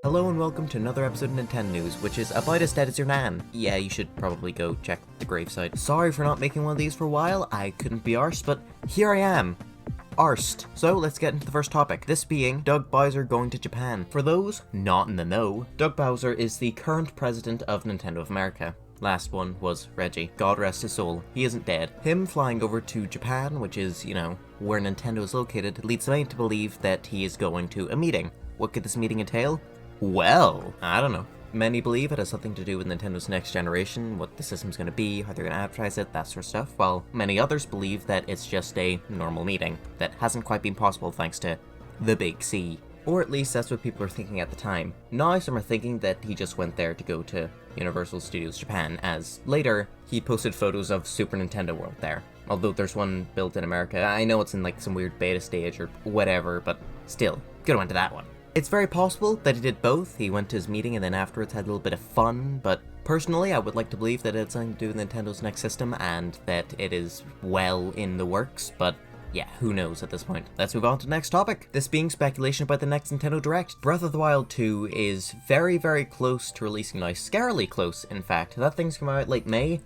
Hello and welcome to another episode of Nintendnews, which is about as dead as your nan. Yeah, you should probably go check the gravesite. Sorry for not making one of these for a while, I couldn't be arsed, but here I am. Arsed. So let's get into the first topic, this being Doug Bowser going to Japan. For those not in the know, Doug Bowser is the current president of Nintendo of America. Last one was Reggie. God rest his soul. He isn't dead. Him flying over to Japan, which is, where Nintendo is located, leads many to believe that he is going to a meeting. What could this meeting entail? Well, I don't know. Many believe it has something to do with Nintendo's next generation, what the system's going to be, how they're going to advertise it, that sort of stuff, while many others believe that it's just a normal meeting that hasn't quite been possible thanks to the Big C. Or at least that's what people were thinking at the time. Now some are thinking that he just went there to go to Universal Studios Japan, as later he posted photos of Super Nintendo World there. Although there's one built in America. I know it's in like some weird beta stage or whatever, but still, could've went to that one. It's very possible that he did both. He went to his meeting and then afterwards had a little bit of fun, but personally I would like to believe that it had something to do with Nintendo's next system and that it is well in the works, but yeah, who knows at this point. Let's move on to the next topic. This being speculation about the next Nintendo Direct. Breath of the Wild 2 is very, very close to releasing now. Scarily close, in fact. That thing's coming out late May.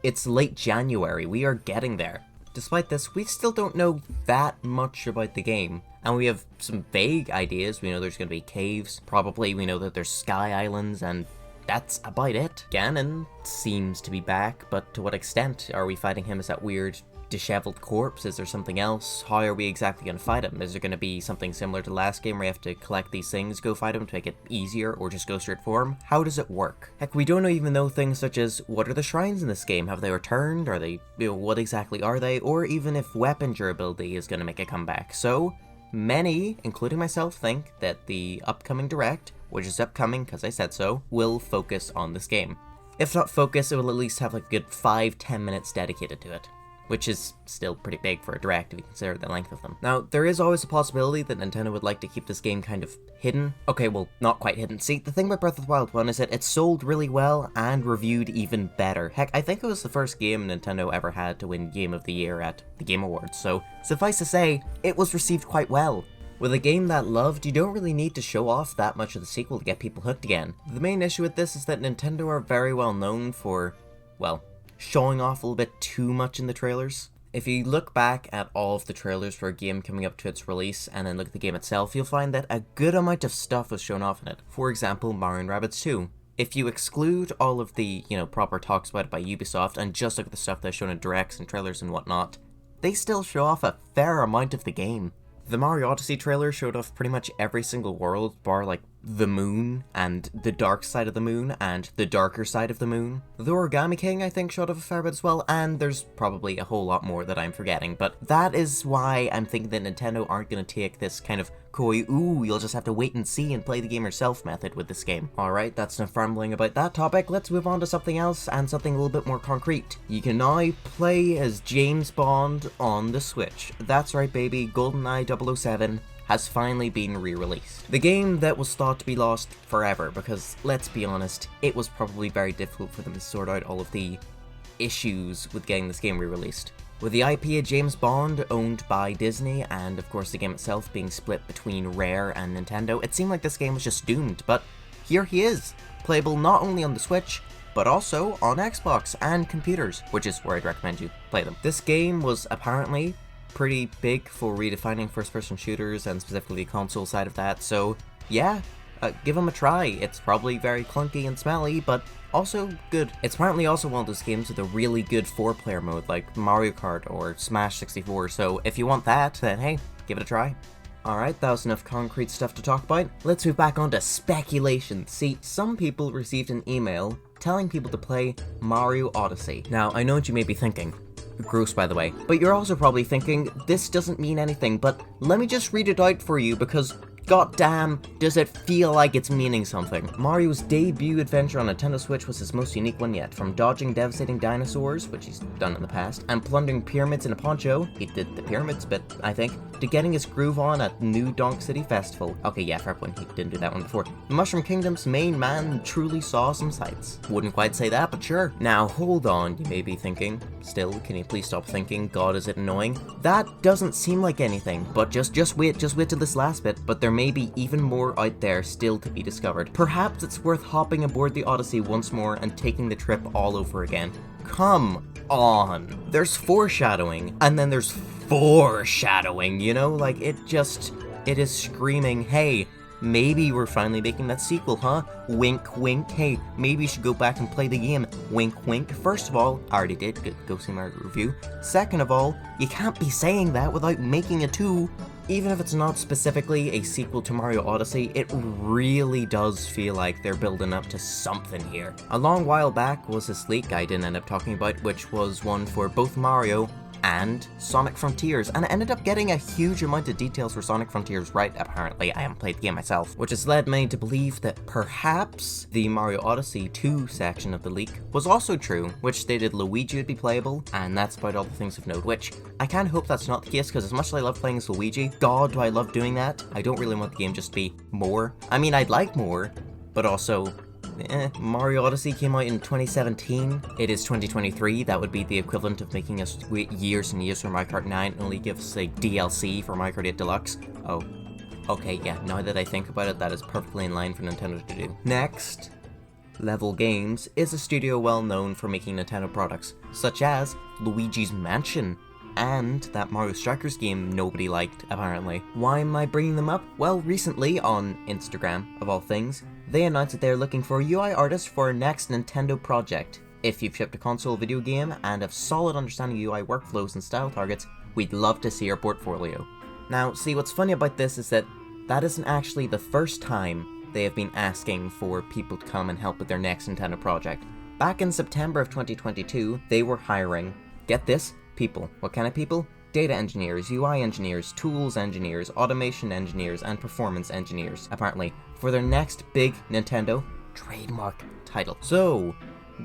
It's late January. We are getting there. Despite this, we still don't know that much about the game. And we have some vague ideas. We know there's going to be caves, probably. We know that there's sky islands, and that's about it. Ganon seems to be back, but to what extent? Are we fighting him as that weird disheveled corpse? Is there something else? How are we exactly going to fight him? Is there going to be something similar to the last game where you have to collect these things, go fight him to make it easier, or just go straight for him? How does it work? Heck, we don't even know things such as, what are the shrines in this game? Have they returned? Are they, what exactly are they? Or even if weapon durability is going to make a comeback. So, many, including myself, think that the upcoming Direct, which is upcoming because I said so, will focus on this game. If not focus, it will at least have like a good 5-10 minutes dedicated to it, which is still pretty big for a Direct if you consider the length of them. Now, there is always a possibility that Nintendo would like to keep this game kind of hidden. Okay, well, not quite hidden. See, the thing about Breath of the Wild 1 is that it sold really well and reviewed even better. Heck, I think it was the first game Nintendo ever had to win Game of the Year at the Game Awards, so suffice to say, it was received quite well. With a game that loved, you don't really need to show off that much of the sequel to get people hooked again. The main issue with this is that Nintendo are very well known for, well, showing off a little bit too much in the trailers. If you look back at all of the trailers for a game coming up to its release and then look at the game itself, you'll find that a good amount of stuff was shown off in it. For example, Mario & Rabbids 2. If you exclude all of the, proper talks about it by Ubisoft and just look at the stuff that's shown in directs and trailers and whatnot, they still show off a fair amount of the game. The Mario Odyssey trailer showed off pretty much every single world, bar like the moon, and the dark side of the moon, and the darker side of the moon. The Origami King, I think, showed off a fair bit as well, and there's probably a whole lot more that I'm forgetting, but that is why I'm thinking that Nintendo aren't going to take this kind of coy, ooh, you'll just have to wait and see and play the game yourself method with this game. Alright, that's enough rambling about that topic, let's move on to something else, and something a little bit more concrete. You can now play as James Bond on the Switch. That's right, baby, GoldenEye 007 has finally been re-released. The game that was thought to be lost forever, because let's be honest, it was probably very difficult for them to sort out all of the issues with getting this game re-released. With the IP of James Bond owned by Disney, and of course the game itself being split between Rare and Nintendo, it seemed like this game was just doomed, but here he is, playable not only on the Switch, but also on Xbox and computers, which is where I'd recommend you play them. This game was apparently pretty big for redefining first-person shooters and specifically the console side of that, so yeah, give them a try. It's probably very clunky and smelly, but also good. It's apparently also one of those games with a really good 4-player mode like Mario Kart or Smash 64, so if you want that, then hey, give it a try. Alright, that was enough concrete stuff to talk about. Let's move back on to speculation. See, some people received an email telling people to play Mario Odyssey. Now, I know what you may be thinking. Gross, by the way. But you're also probably thinking, this doesn't mean anything, but let me just read it out for you because goddamn, does it feel like it's meaning something. Mario's debut adventure on Nintendo Switch was his most unique one yet. From dodging devastating dinosaurs, which he's done in the past, and plundering pyramids in a poncho, he did the pyramids bit, I think, to getting his groove on at New Donk City Festival. Okay, yeah, fair point, he didn't do that one before. The Mushroom Kingdom's main man truly saw some sights. Wouldn't quite say that, but sure. Now, hold on, you may be thinking. Still, can you please stop thinking, God, is it annoying? That doesn't seem like anything, but just wait till this last bit. But there may be even more out there still to be discovered. Perhaps it's worth hopping aboard the Odyssey once more and taking the trip all over again. Come on. There's foreshadowing, and then there's foreshadowing, you know? Like, it is screaming, hey, maybe we're finally making that sequel, huh? Wink, wink. Hey, maybe you should go back and play the game. Wink, wink. First of all, I already did. Go see my review. Second of all, you can't be saying that without making a 2. Even if it's not specifically a sequel to Mario Odyssey, it really does feel like they're building up to something here. A long while back was this leak I didn't end up talking about, which was one for both Mario and Sonic Frontiers, and I ended up getting a huge amount of details for Sonic Frontiers right. Apparently, I haven't played the game myself, which has led many to believe that perhaps the Mario Odyssey 2 section of the leak was also true, which stated Luigi would be playable, and that's about all the things of note, which I kinda hope that's not the case, because as much as I love playing as Luigi, God, do I love doing that. I don't really want the game just to be more. I mean, I'd like more, but also, Mario Odyssey came out in 2017. It is 2023. That would be the equivalent of making us wait years and years for Mario Kart 9 and only give us a DLC for Mario Kart 8 Deluxe. Oh, okay, yeah, now that I think about it, that is perfectly in line for Nintendo to do. Next, Level Games is a studio well known for making Nintendo products, such as Luigi's Mansion, and that Mario Strikers game nobody liked, apparently. Why am I bringing them up? Well, recently, on Instagram, of all things, they announced that they're looking for UI artists for our next Nintendo project. If you've shipped a console video game and have solid understanding of UI workflows and style targets, we'd love to see your portfolio. Now, see, what's funny about this is that isn't actually the first time they have been asking for people to come and help with their next Nintendo project. Back in September of 2022, they were hiring, get this, people. What kind of people? Data engineers, UI engineers, tools engineers, automation engineers, and performance engineers, apparently, for their next big Nintendo trademark title. So,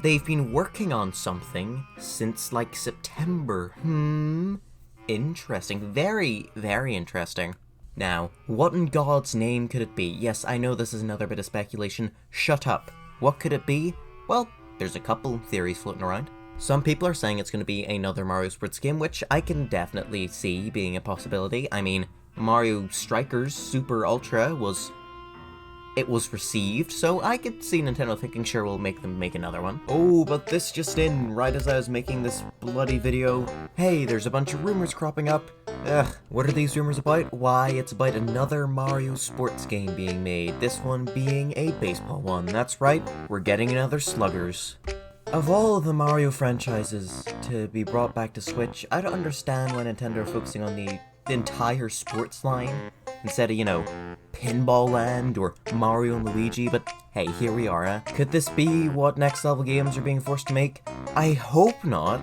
they've been working on something since, like, September. Interesting. Very, very interesting. Now, what in God's name could it be? Yes, I know this is another bit of speculation. Shut up. What could it be? Well, there's a couple theories floating around. Some people are saying it's going to be another Mario Sports game, which I can definitely see being a possibility. I mean, Mario Strikers Super Ultra was received, so I could see Nintendo thinking, sure, we'll make another one. Oh, but this just in, right as I was making this bloody video, hey, there's a bunch of rumors cropping up. Ugh, what are these rumors about? Why, it's about another Mario sports game being made, this one being a baseball one. That's right, we're getting another Sluggers. Of all of the Mario franchises to be brought back to Switch, I don't understand why Nintendo are focusing on the entire sports line instead of, you know, Pinball Land or Mario and Luigi, but hey, here we are, huh? Could this be what Next Level Games are being forced to make? I hope not.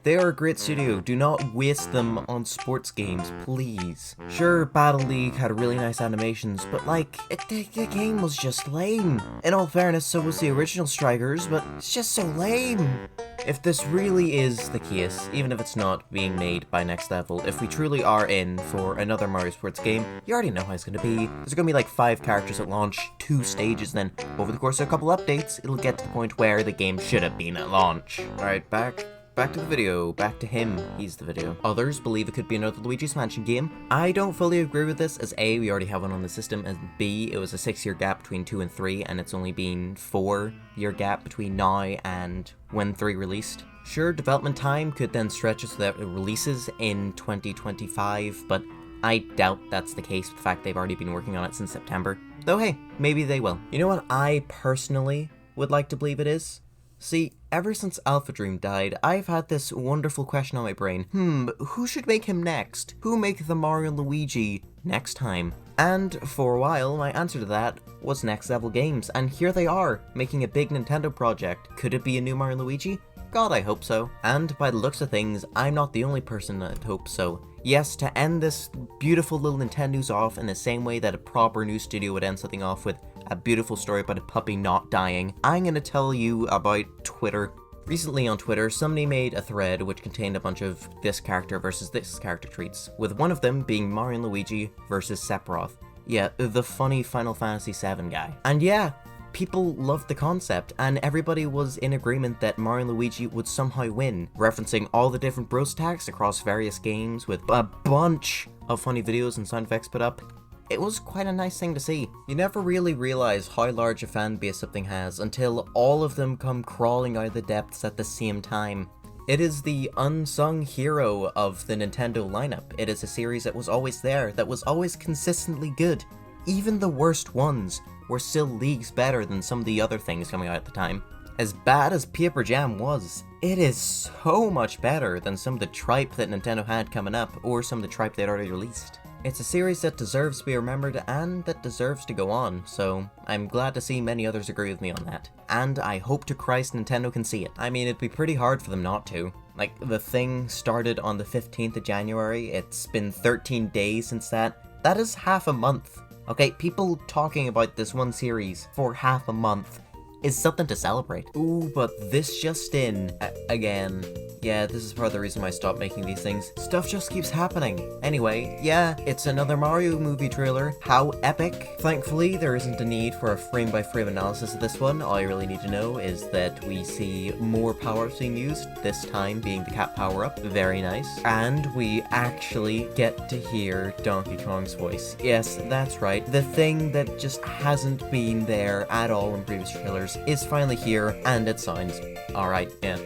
They are a great studio, do not waste them on sports games, please. Sure, Battle League had really nice animations, but like, the game was just lame. In all fairness, so was the original Strikers, but it's just so lame. If this really is the case, even if it's not being made by Next Level, if we truly are in for another Mario Sports game, you already know how it's gonna be. There's gonna be like 5 characters at launch, 2 stages, then over the course of a couple updates, it'll get to the point where the game should have been at launch. Alright, back to the video, back to him, he's the video. Others believe it could be another Luigi's Mansion game. I don't fully agree with this, as A, we already have one on the system, and B, it was a 6-year gap between 2 and 3, and it's only been 4-year gap between now and when 3 released. Sure, development time could then stretch so that it releases in 2025, but I doubt that's the case with the fact they've already been working on it since September. Though hey, maybe they will. You know what I personally would like to believe it is? See, ever since Alpha Dream died, I've had this wonderful question on my brain. Who should make him next? Who make the Mario and Luigi next time? And for a while, my answer to that was Next Level Games, and here they are, making a big Nintendo project. Could it be a new Mario and Luigi? God, I hope so. And by the looks of things, I'm not the only person that hopes so. Yes, to end this beautiful little Nintendo off in the same way that a proper new studio would end something off with a beautiful story about a puppy not dying, I'm gonna tell you about Twitter. Recently on Twitter, somebody made a thread which contained a bunch of this character versus this character tweets, with one of them being Mario and Luigi versus Sephiroth. Yeah, the funny Final Fantasy VII guy. And yeah, people loved the concept, and everybody was in agreement that Mario and Luigi would somehow win, referencing all the different bros attacks across various games with a bunch of funny videos and sound effects put up. It was quite a nice thing to see. You never really realize how large a fan base something has until all of them come crawling out of the depths at the same time. It is the unsung hero of the Nintendo lineup. It is a series that was always there, that was always consistently good. Even the worst ones were still leagues better than some of the other things coming out at the time. As bad as Paper Jam was, it is so much better than some of the tripe that Nintendo had coming up, or some of the tripe they'd already released. It's a series that deserves to be remembered and that deserves to go on, so I'm glad to see many others agree with me on that. And I hope to Christ Nintendo can see it. I mean, it'd be pretty hard for them not to. Like, the thing started on the 15th of January, it's been 13 days since that. That is half a month. Okay, people talking about this one series for half a month is something to celebrate. Ooh, but this just in, again. Yeah, this is part of the reason why I stopped making these things. Stuff just keeps happening. Anyway, yeah, it's another Mario movie trailer. How epic. Thankfully, there isn't a need for a frame-by-frame analysis of this one. All you really need to know is that we see more power-ups being used, this time being the cat power-up. Very nice. And we actually get to hear Donkey Kong's voice. Yes, that's right. The thing that just hasn't been there at all in previous trailers is finally here, and it sounds alright, yeah.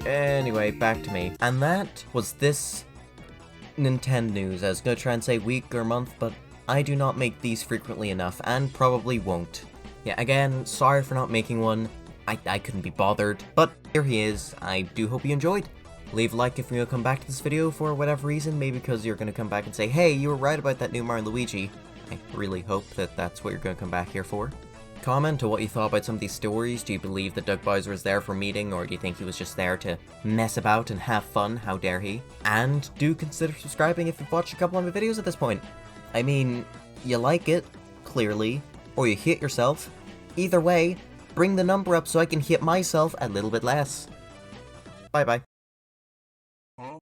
Anyway, back to me. And that was this Nintendnews. I was gonna try and say week or month, but I do not make these frequently enough, and probably won't. Yeah, again, sorry for not making one. I couldn't be bothered, but here he is. I do hope you enjoyed. Leave a like if you're gonna come back to this video for whatever reason, maybe because you're gonna come back and say, hey, you were right about that new Mario & Luigi. I really hope that that's what you're gonna come back here for. Comment to what you thought about some of these stories. Do you believe that Doug Bowser was there for a meeting, or do you think he was just there to mess about and have fun? How dare he? And do consider subscribing if you've watched a couple of my videos at this point. I mean, you like it, clearly, or you hate yourself. Either way, bring the number up so I can hate myself a little bit less. Bye bye.